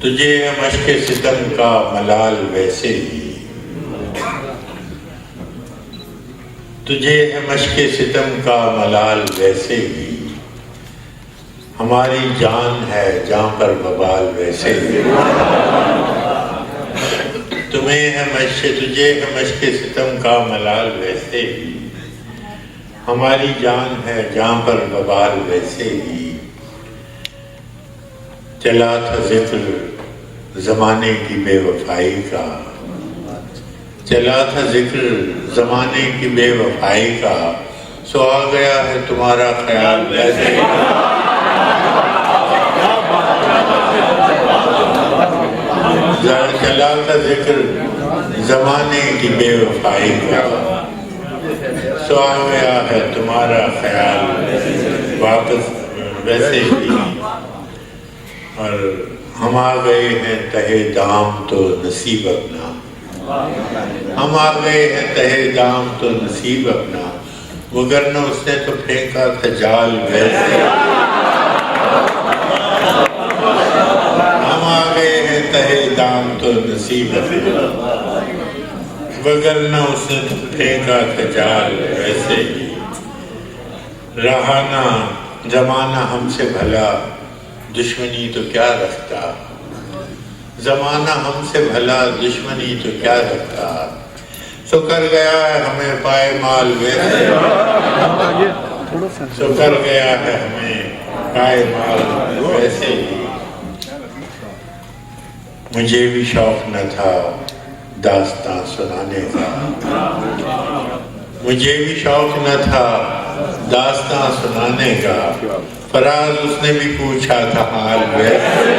تجھے ہے مشق ستم کا ملال ویسے ہی، تجھے ہے مشق ستم کا ملال ویسے ہی، ہماری جان ہے جاں پر وبال ویسے ہی، تجھے ہے مشق ستم کا ملال ویسے ہی، ہماری جان ہے جاں پر وبال ویسے ہی، چلا تھا ذکر زمانے کی بے وفائی کا، چلا تھا ذکر زمانے کی بے وفائی کا، سو آ گیا ہے تمہارا خیال ویسے ہی، چلا تھا ذکر زمانے کی بے وفائی کا، سو آ گیا ہے تمہارا خیال واپس ویسے ہی، اور ہم آ گئے ہیں تہے دام تو نصیب اپنا، ہم آ گئے ہیں تہے دام تو نصیب اپنا، وگرنہ اس نے تو پھینکا تھا جال ویسے، ہم آ گئے ہیں تہے دام تو نصیب اپنا، وگرنہ اس نے تو پھینکا تھا جال ویسے ہی، رہا نہ زمانہ ہم سے بھلا دشمنی تو کیا رکھتا، زمانہ ہم سے بھلا دشمنی تو کیا رکھتا، سو کر گیا ہے ہمیں پائے مال ویسے، سو کر گیا ہے ہمیں پائے مال ویسے ہی، مجھے بھی شوق نہ تھا داستاں سنانے کا، مجھے بھی شوق نہ تھا داستاں سنانے کا، فراز اس نے بھی پوچھا تھا حال ویسے